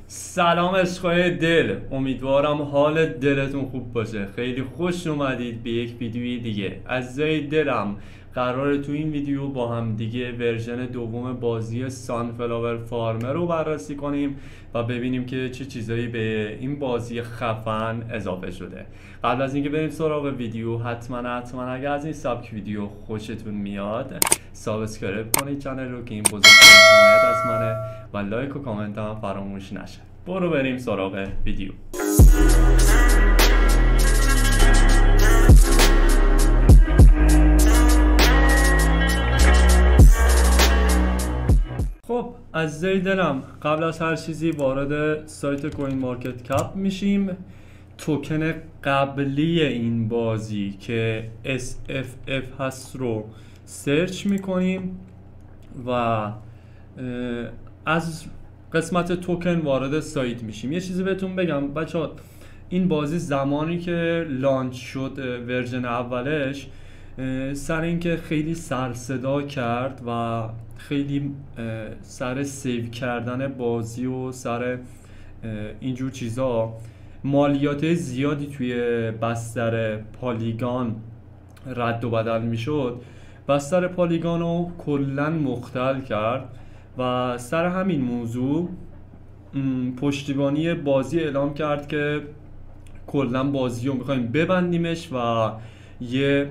سلام عشقای دل، امیدوارم حال دلتون خوب باشه. خیلی خوش اومدید به یک ویدیوی دیگه. عزیزای دلم، قراره تو این ویدیو با هم دیگه ورژن دوم بازی سانفلاور فارمر رو بررسی کنیم و ببینیم که چه چیزایی به این بازی خفن اضافه شده. قبل از اینکه بریم سراغ ویدیو، حتما اگر از این سبک ویدیو خوشتون میاد سابسکرایب کنید چنل رو که این بزرگترین حمایت از منه و لایک و کامنت هم فراموش نشه. برو بریم سراغ ویدیو. خب عزیزای دلم، قبل از هر چیزی وارد سایت کوین مارکت کپ میشیم. توکن قبلی این بازی که SFF هست رو سرچ میکنیم و از قسمت توکن وارد سایت میشیم. یه چیزی بهتون بگم بچه‌ها، این بازی زمانی که لانچ شد ورژن اولش، سر اینکه خیلی سر صدا کرد و خیلی سر سیو کردن بازی و سر اینجور چیزا مالیات زیادی توی بستر پالیگان رد و بدل میشد. بستر پالیگان رو کلن مختل کرد و سر همین موضوع پشتیبانی بازی اعلام کرد که کلن بازی رو میخوایم ببندیمش و یه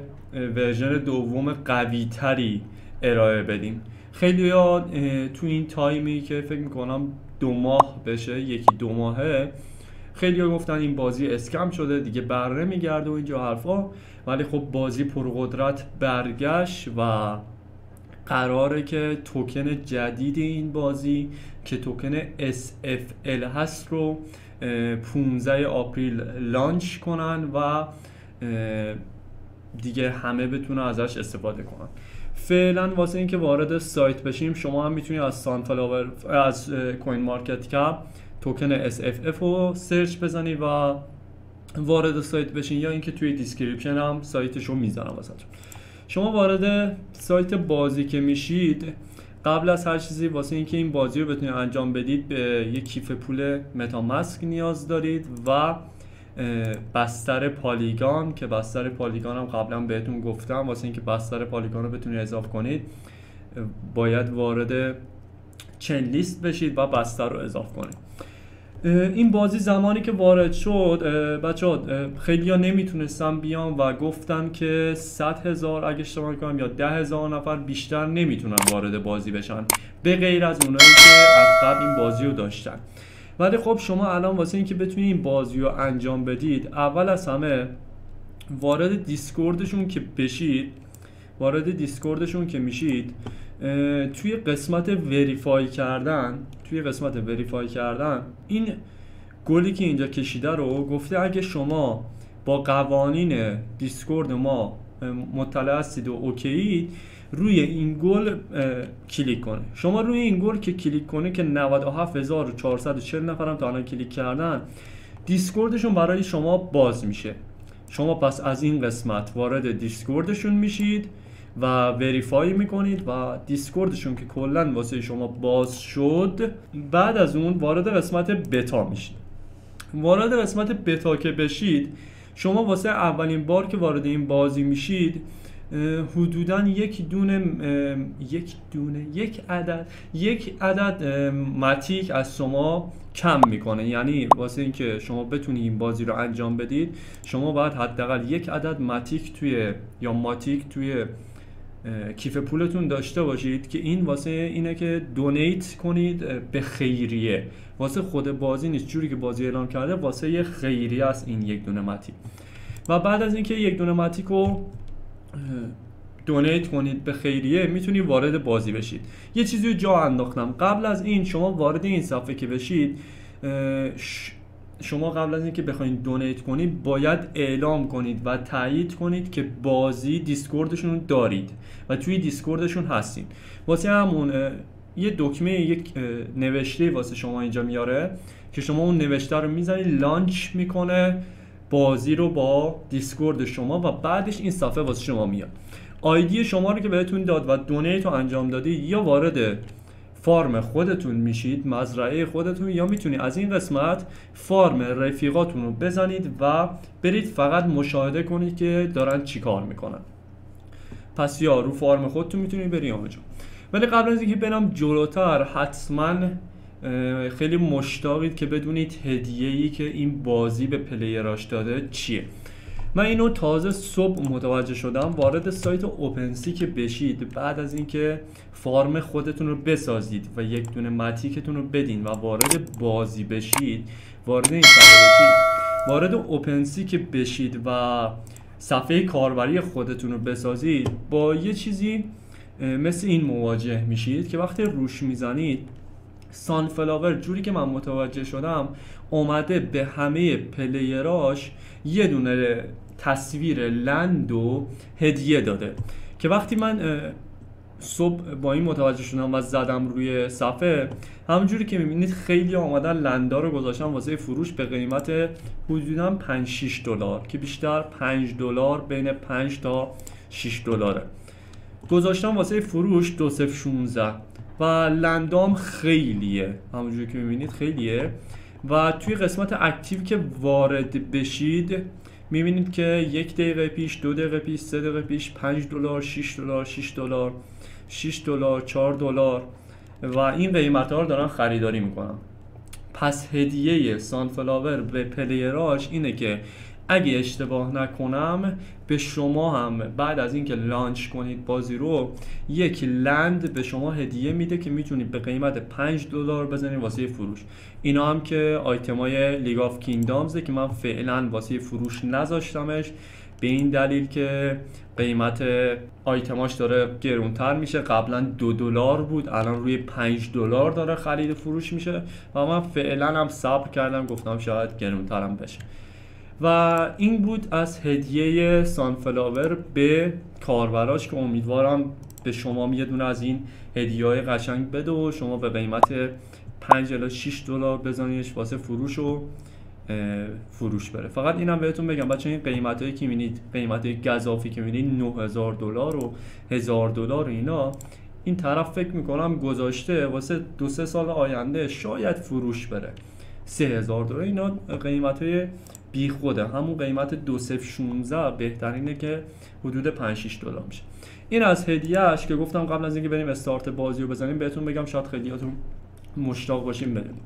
ورژن دوم قوی تری ارائه بدیم. خیلی ها تو این تایمی که فکر میکنم 2 ماه بشه، 1-2 ماهه، خیلی ها گفتن این بازی اسکم شده دیگه، بره میگرده و اینجا حرفا. ولی خب بازی پرقدرت برگشت و قراره که توکن جدید این بازی که توکن SFL هست رو 15 آپریل لانچ کنن و دیگه همه بتونن ازش استفاده کنن. فعلا واسه اینکه وارد سایت بشیم، شما هم میتونید از سانفلاور از کوین مارکت کپ توکن SFF رو سرچ بزنید و وارد سایت بشین، یا اینکه توی دیسکریپشن هم سایتش رو میذارم واسهتون. شما وارد سایت بازی که میشید، قبل از هر چیزی واسه اینکه این بازی رو بتونید انجام بدید به یک کیف پول متاماسک نیاز دارید و بستر پالیگان، که بستر پالیگان هم قبلا بهتون گفتم واسه اینکه بستر پالیگان رو بتونید اضافه کنید باید وارد چین لیست بشید و بستر رو اضافه کنید. این بازی زمانی که وارد شد بچه‌ها، خیلی ها نمیتونستن بیان و گفتن که 100,000 اگه اشتباه کنم یا 10,000 نفر بیشتر نمیتونن وارد بازی بشن به غیر از اونایی که از قبل این بازی رو داشتن. ولی خب شما الان واسه اینکه بتونید این بازی رو انجام بدید، اول از همه وارد دیسکوردشون که میشید، توی قسمت وریفای کردن این گلی که اینجا کشیده رو گفته اگه شما با قوانین دیسکورد ما مطلع هستید و اوکی، روی این گل کلیک کنه. شما روی این گل که کلیک کنه که 97,440 نفر هم تا الان کلیک کردن، دیسکوردشون برای شما باز میشه. شما پس از این قسمت وارد دیسکوردشون میشید و وریفای میکنید و دیسکوردشون که کلن واسه شما باز شد، بعد از اون وارد قسمت بتا میشید. وارد قسمت بتا که بشید، شما واسه اولین بار که وارد این بازی میشید حدوداً یک عدد ماتیک از شما کم میکنه. یعنی واسه اینکه شما بتونید این بازی رو انجام بدید، شما باید حداقل 1 عدد ماتیک توی کیف پولتون داشته باشید که این واسه اینه که دونیت کنید به خیریه. واسه خود بازی نیست، جوری که بازی اعلام کرده واسه یه خیریه است این 1 دونه ماتیک. و بعد از اینکه 1 دونه ماتیک رو دونیت کنید به خیریه، میتونید وارد بازی بشید. یه چیزی رو جا انداختم. قبل از این شما وارد این صفحه که بشید، شما قبل از اینکه بخواید دونیت کنید باید اعلام کنید و تایید کنید که بازی دیسکوردشون دارید و توی دیسکوردشون هستین. واسه همون یه دکمه، یک نوشته واسه شما اینجا میاره که شما اون نوشته رو میزنید، لانچ میکنه بازی رو با دیسکورد شما و بعدش این صفحه واسه شما میاد. آیدی شما رو که بهتون داد و دونیت رو انجام دادی، یا وارد فارم خودتون میشید، مزرعه خودتون، یا میتونید از این قسمت فارم رفیقاتون رو بزنید و برید فقط مشاهده کنید که دارن چی کار میکنن. پس یا رو فارم خودتون میتونید برید اونجا. ولی قبل از اینکه برم جلوتر، حتما خیلی مشتاقید که بدونید هدیه‌ای که این بازی به پلیراش داده چیه. من اینو تازه صبح متوجه شدم. وارد سایت اوپنسی که بشید، بعد از اینکه فارم خودتون رو بسازید و یک دونه ماتیکتون رو بدین و وارد بازی بشید، وارد این صفحه بشید، وارد اوپنسی که بشید و صفحه کاربری خودتون رو بسازید، با یه چیزی مثل این مواجه میشید که وقتی روش میزنید، سانفلاور جوری که من متوجه شدم اومده به همه پلیراش یه دونه تصویر لند و هدیه داده که وقتی من صبح با این متوجه شدم و زدم روی صفحه، همونجوری که میبینید خیلی آمدن لندا رو گذاشتن واسه فروش به قیمت حدوداً 5-6 دلار که بیشتر 5 دلار، بین 5 تا 6 دلاره گذاشتن واسه فروش 2016 و لندام خیلیه، همونجوری که میبینید خیلیه. و توی قسمت اکتیو که وارد بشید میبینید که 1 دقیقه پیش، 2 دقیقه پیش، 3 دقیقه پیش 5 دلار، 6 دلار، 6 دلار، 6 دلار، 4 دلار و این قیمت ها رو دارن خریداری میکنن. پس هدیه سانفلاور به پلیراش اینه که اگه اشتباه نکنم به شما هم بعد از اینکه لانچ کنید بازی رو، یک لند به شما هدیه میده که میتونید به قیمت 5 دلار بزنید واسه فروش. اینا هم که آیتمای لیگ آف کینگدامزه که من فعلا واسه فروش نذاشتمش به این دلیل که قیمت آیتماش داره گرونتر میشه. قبلا 2 دلار بود، الان روی 5 دلار داره خرید و فروش میشه و من فعلا هم صبر کردم، گفتم شاید گرونترم بشه. و این بود از هدیه سانفلاور به کاربراش که امیدوارم به شما یه دونه از این هدیه‌های قشنگ بده و شما به قیمت 5 الی 6 دلار بزنیدش واسه فروش و فروش بره. فقط اینم بهتون بگم بچه، این قیمتایی که میبینید، قیمتای گزافی که میبینید 9000 دلار و 1000 دلار اینا، این طرف فکر میکنم گذاشته واسه 2-3 سال آینده شاید فروش بره. 3000 دلار اینا قیمتای بی خوده، همون قیمت 2016 بهترینه که حدود 5-6 دلار میشه. این از هدیهش که گفتم قبل از اینکه بریم استارت بازی رو بزنیم بهتون بگم، شاید خیلیاتون مشتاق باشیم بدونید.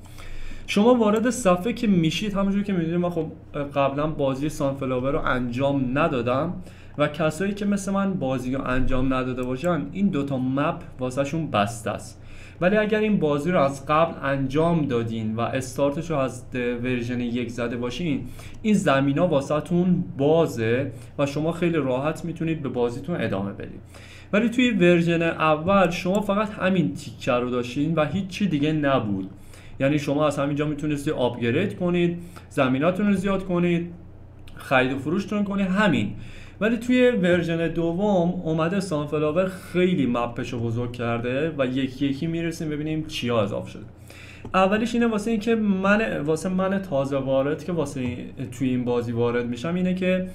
شما وارد صفحه که میشید، همونجوری که میدونید من خب قبلا بازی سانفلاور رو انجام ندادم و کسایی که مثل من بازی رو انجام نداده باشن این دوتا مپ واسه شون بسته است. ولی اگر این بازی رو از قبل انجام دادین و استارتش رو از ورژن 1 زده باشین، این زمینا واسه تون بازه و شما خیلی راحت میتونید به بازیتون ادامه بدید. ولی توی ورژن اول شما فقط همین تیکه رو داشتین و هیچ چی دیگه نبود. یعنی شما از همینجا میتونید آپگرید کنید، زمیناتون رو زیاد کنید، خرید و فروشتون کنید، همین. ولی توی ورژن دوم اومده سانفلاور خیلی مپش رو بزرگ کرده و یکی یکی میرسیم ببینیم چیا اضافه شده. اولیش اینه واسه این که من تازه وارد که توی این بازی وارد میشم، اینه که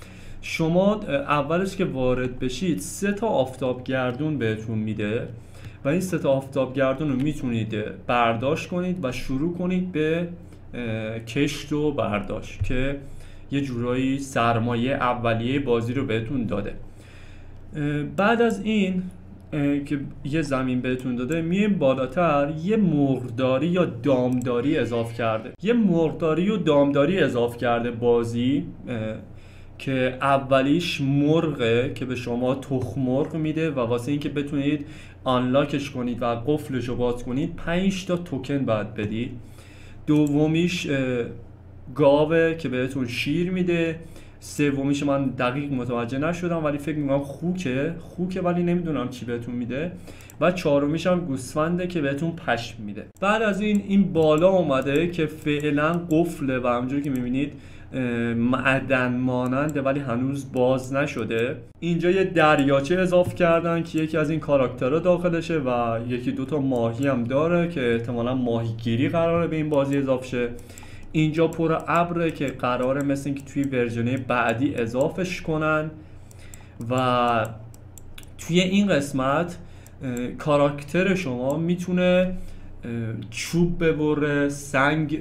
شما اولش که وارد بشید 3 تا آفتاب گردون بهتون میده و این 3 تا آفتاب گردون رو میتونید برداشت کنید و شروع کنید به کشت و برداشت که یه جورایی سرمایه اولیه بازی رو بهتون داده. بعد از این که یه زمین بهتون داده، میایم بالاتر یه مرغداری یا دامداری اضاف کرده بازی که اولیش مرغه که به شما تخم مرغ میده و واسه اینکه بتونید آنلاکش کنید و قفلش رو باز کنید 5 تا توکن باید بدید. دومیش گاوه که بهتون شیر میده. سومیش من دقیق متوجه نشدم ولی فکر میکنم خوکه ولی نمیدونم چی بهتون میده. و چهارمیش هم گوسفنده که بهتون پشم میده. بعد از این بالا اومده که فعلا قفله و همونجوری که میبینید معدن ماننده ولی هنوز باز نشده. اینجا یه دریاچه اضافه کردن که یکی از این کاراکترها داخلشه و 1-2 تا ماهی هم داره که احتمالا ماهیگیری قراره به این بازی اضافه شه. اینجا پر ابره که قراره مثل اینکه توی ورژن بعدی اضافهش کنن. و توی این قسمت کاراکتر شما میتونه چوب ببره، سنگ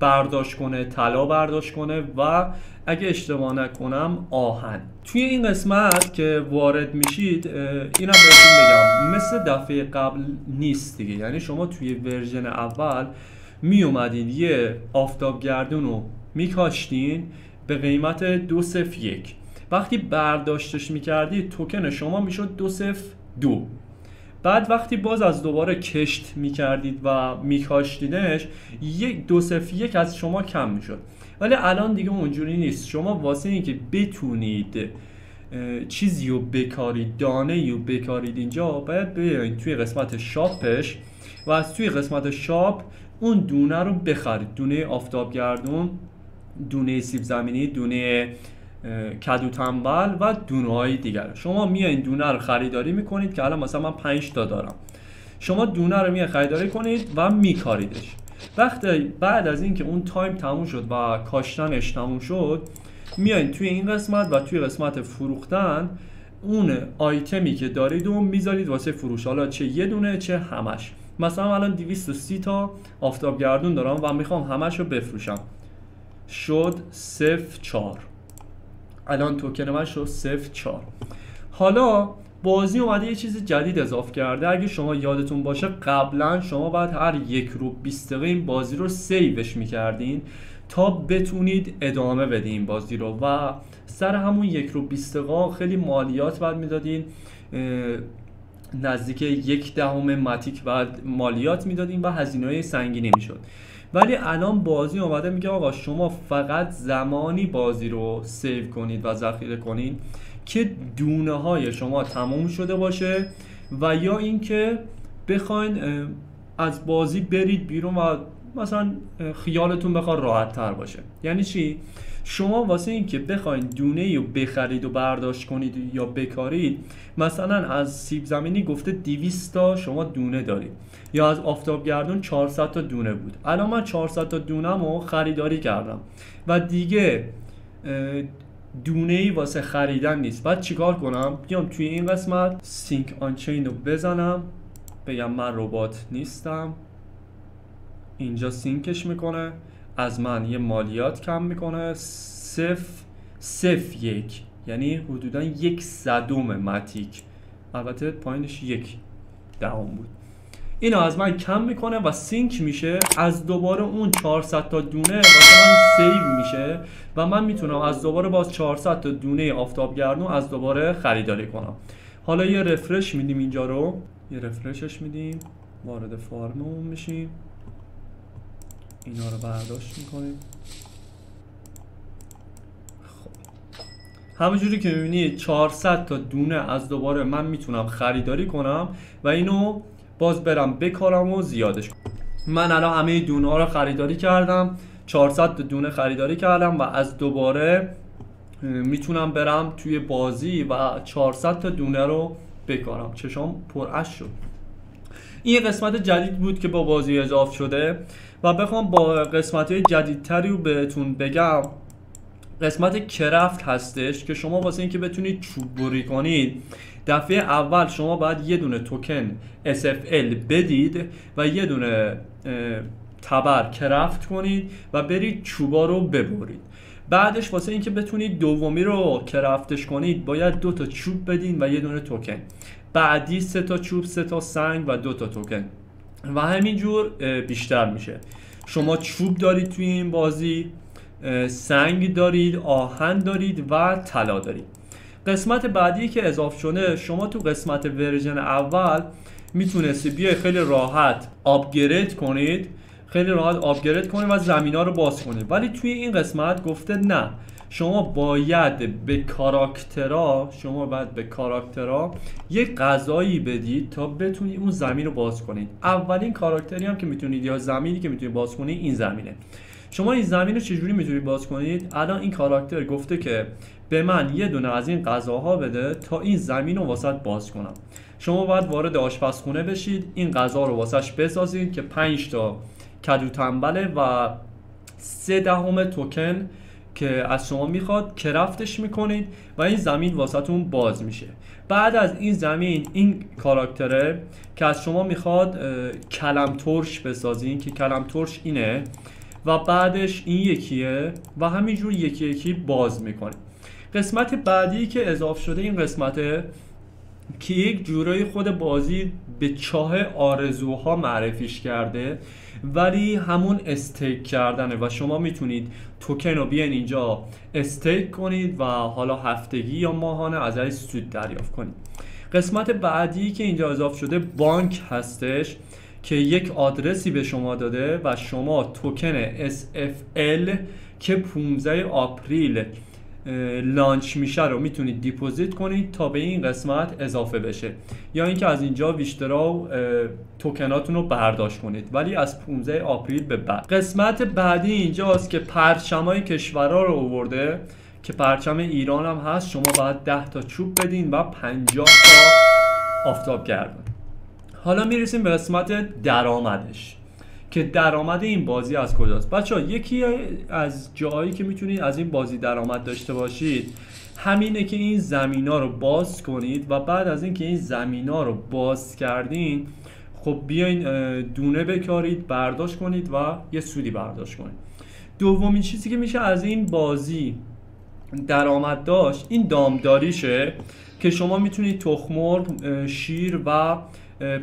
برداشت کنه، طلا برداشت کنه و اگه اشتباه نکنم آهن. توی این قسمت که وارد میشید اینم بهتون بگم مثل دفعه قبل نیست دیگه. یعنی شما توی ورژن اول می اومدین یه آفتابگردون رو میکاشتین به قیمت 201. وقتی برداشتش میکردید توکن شما میشد 202. بعد وقتی باز از دوباره کشت میکردید و میکاشتینش 201 از شما کم میشد. ولی الان دیگه اونجوری نیست. شما واسه اینکه بتونید چیزی رو بکارید، دانه رو بکارید اینجا، باید بیاین توی قسمت شاپش و از توی قسمت شاپ اون دونه رو بخرید. دونه آفتابگردون، دونه سیب زمینی، دونه کدو تنبل و دونه های دیگر. شما میایین دونه رو خریداری میکنید که الان مثلا من 5 تا دارم. شما دونه رو میایین خریداری کنید و میکاریدش. وقتی بعد از اینکه اون تایم تموم شد و کاشتنش تموم شد، میایین توی این قسمت و توی قسمت فروختن اون آیتمی که دارید رو میذارید واسه فروش، حالا چه یه دونه چه همش. مثلا الان 230 تا آفتابگردون دارم و میخوام همش رو بفروشم. شد 04. الان توکن من شد 04. حالا بازی اومده یه چیز جدید اضافه کرده. اگه شما یادتون باشه قبلا شما باید هر 1 رو 20 دقیقه این بازی رو سیوش میکردین تا بتونید ادامه بدین این بازی رو و سر همون 1 رو 20 دقیقه خیلی مالیات باید میدادین، نزدیک 1/10 ماتیک بعد مالیات میدادین و هزینه‌های سنگینی میشد. ولی الان بازی اومده میگه آقا شما فقط زمانی بازی رو سیو کنید و ذخیره کنید که دونه های شما تموم شده باشه و یا اینکه بخواین از بازی برید بیرون و مثلا خیالتون بخواد راحت تر باشه. یعنی چی؟ شما واسه این که بخواین دونه رو بخرید و برداشت کنید یا بکارید، مثلا از سیب زمینی گفته 200 تا شما دونه دارید یا از آفتابگردون 400 تا دونه بود. الان من 400 تا دونه‌مو خریداری کردم و دیگه دونه‌ای واسه خریدن نیست. بعد چیکار کنم؟ بیام توی این قسمت سینک آنچین رو بزنم، بگم من ربات نیستم، اینجا سینکش میکنه، از من یه مالیات کم میکنه 0.01، یعنی حدودا 1/100 ماتیک. البته پایینش 1/10 بود. اینو از من کم میکنه و سینک میشه. از دوباره اون 400 تا دونه واسه من سیو میشه و من میتونم از دوباره باز 400 تا دونه آفتابگردون از دوباره خریداری کنم. حالا یه رفرش میدیم اینجا رو، یه رفرشش میدیم، وارد فارممون میشیم، اینا رو برداشت میکنیم. خب همونجوری که میبینید 400 تا دونه از دوباره من میتونم خریداری کنم و اینو باز برم بکارم و زیادش کنم. من الان همه دونه ها رو خریداری کردم، 400 تا دونه خریداری کردم و از دوباره میتونم برم توی بازی و 400 تا دونه رو بکارم. چشام پرعش شد. این قسمت جدید بود که با بازی اضافه شده و بخوام با قسمت‌های جدیدتری رو بهتون بگم، قسمت کرافت هستش که شما واسه اینکه بتونید چوب بری کنید، دفعه اول شما باید یه دونه توکن SFL بدید و یه دونه تبر کرافت کنید و برید چوبا رو ببرید. بعدش واسه اینکه بتونید دومی رو کرافتش کنید باید 2 تا چوب بدین و یه دونه توکن. بعدی 3 تا چوب، 3 تا سنگ و 2 تا توکن و همینجور بیشتر میشه. شما چوب دارید توی این بازی، سنگ دارید، آهن دارید و طلا دارید. قسمت بعدی که اضافه شده، شما تو قسمت ورژن اول میتونستی بیای خیلی راحت آپگرید کنید، و زمینا رو باز کنید. ولی توی این قسمت گفته نه، شما باید به کاراکترها یک غذایی بدید تا بتونید اون زمین رو باز کنید. اولین کاراکتری هم که میتونید یا زمینی که میتونید باز کنید این زمینه. شما این زمین رو چجوری میتونید باز کنید؟ الان این کاراکتر گفته که به من یه دونه از این غذاها بده تا این زمین رو واسط باز کنم. شما باید وارد آشپزخونه بشید، این غذا رو واسش بسازید که 5 تا کدو تنبله و 0.3 توکن که از شما میخواد کرافتش میکنید و این زمین واسهتون باز میشه. بعد از این زمین این کاراکتره که از شما میخواد کلم ترش بسازین که کلم ترش اینه و بعدش این یکیه و همینجور یکی یکی باز میکنه. قسمت بعدی که اضافه شده این قسمته که یک جورایی خود بازی به چاه آرزوها معرفیش کرده ولی همون استیک کردنه و شما میتونید توکن رو بیاین اینجا استیک کنید و حالا هفتگی یا ماهانه ازش سود دریافت کنید. قسمت بعدی که اینجا اضافه شده بانک هستش که یک آدرسی به شما داده و شما توکن SFL که 15 آپریل لانچ میشه رو میتونید دیپوزیت کنید تا به این قسمت اضافه بشه یا اینکه از اینجا بیشترا توکناتون رو برداشت کنید ولی از 15 آپریل به بعد. قسمت بعدی اینجاست که پرچمای کشورها رو آورده که پرچم ایران هم هست. شما باید 10 تا چوب بدین و 50 تا آفتاب گردون. حالا میرسیم به قسمت درآمدش که درآمد این بازی از کجاست. بچه‌ها یکی از جاهایی که میتونید از این بازی درآمد داشته باشید همینه که این زمینا رو باز کنید و بعد از اینکه این زمینا رو باز کردین خب بیاین دونه بکارید برداشت کنید و یه سودی برداشت کنید. دومین چیزی که میشه از این بازی درآمد داشت این دامداریشه که شما میتونید تخم مرغ، شیر و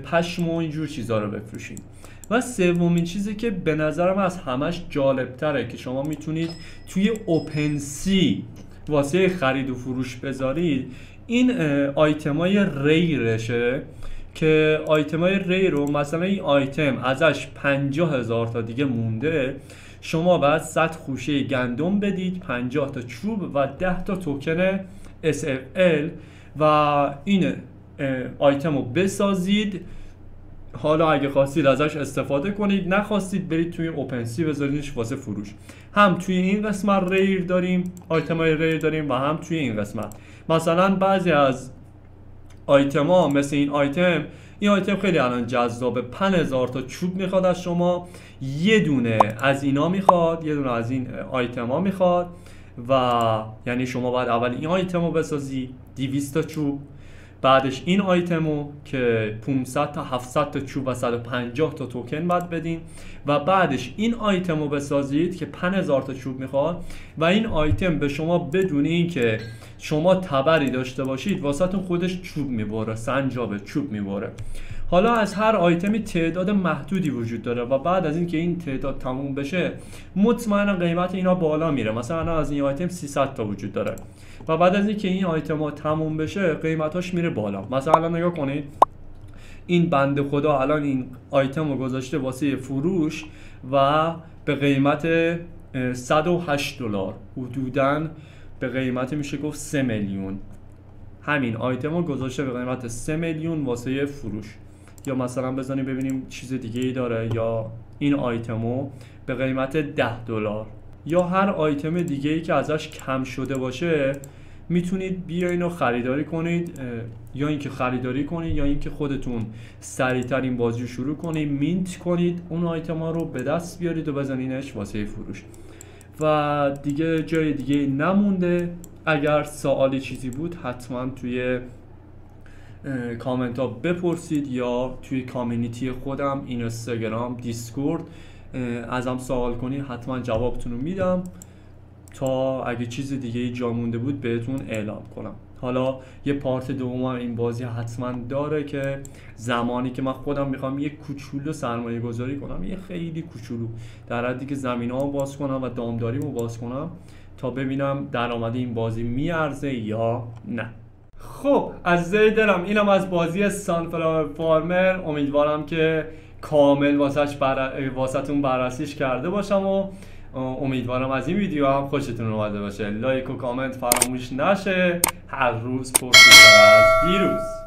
پشم و اینجور چیزا رو بفروشید. و سومین چیزی که به نظرم از همش جالبتره که شما میتونید توی اوپن سی واسه خرید و فروش بذارید این آیتمای ریرشه که آیتمای ریر رو مثلا این آیتم ازش 50,000 تا دیگه مونده شما باید 100 خوشه گندم بدید 50 تا چوب و 10 تا توکن SFL و این آیتم رو بسازید. حالا اگه خواستید ازش استفاده کنید نخواستید برید توی اوپن سی بذاریدش واسه فروش. هم توی این قسمت ریر داریم آیتمای ریر داریم و هم توی این قسمت مثلا بعضی از آیتما مثل این آیتم خیلی الان جذابه 5000 تا چوب میخواد از شما یه دونه از اینا میخواد یه دونه از این آیتما میخواد و یعنی شما باید اول این آیتمو بسازی 200 تا چوب بعدش این آیتمو که 500 تا 700 تا چوب و 150 تا توکن باید بدین و بعدش این آیتمو بسازید که 5000 تا چوب میخواد و این آیتم به شما بدون این که شما تبری داشته باشید واسهتون خودش چوب میبره سنجابه چوب میبره. حالا از هر آیتمی تعداد محدودی وجود داره و بعد از اینکه این تعداد تموم بشه مطمئنا قیمت اینا بالا میره. مثلا از این آیتم 300 تا وجود داره و بعد از اینکه این آیتم ها تموم بشه قیمتاش میره بالا. مثلا نگاه کنید این بنده خدا الان این آیتم رو گذاشته واسه فروش و به قیمت $108 حدوداً به قیمت میشه گفت 3 میلیون. همین آیتم رو گذاشته به قیمت 3 میلیون واسه فروش. یا مثلا بزنیم ببینیم چیز دیگه ای داره یا این آیتمو به قیمت $10 یا هر آیتم دیگه ای که ازش کم شده باشه میتونید بیاین و خریداری کنید یا اینکه خریداری کنید یا اینکه خودتون سریعتر این بازی رو شروع کنید مینت کنید اون آیتم ها رو به دست بیارید و بزنینش واسه فروش. و دیگه جای دیگه نمونده. اگر سوالی چیزی بود حتما توی کامنت ها بپرسید یا توی کامیونیتی خودم اینستاگرام دیسکورد ازم سوال کنید حتما جوابتون رو میدم تا اگه چیز دیگه جا مونده بود بهتون اعلام کنم. حالا یه پارت دوم این بازی حتما داره که زمانی که من خودم میخوام یه کوچولو سرمایه گذاری کنم یه خیلی کوچولو در حدی که زمینه‌مو باز کنم و دامداریمو باز کنم تا ببینم درآمد این بازی میارزه یا نه. خب عزیزای دلم اینم از بازی سانفلاور فارمر. امیدوارم که کامل واسهتون بررسیش کرده باشم و امیدوارم از این ویدیو هم خوشتون اومده باشه. لایک و کامنت فراموش نشه. هر روز پرسیدتر از دیروز.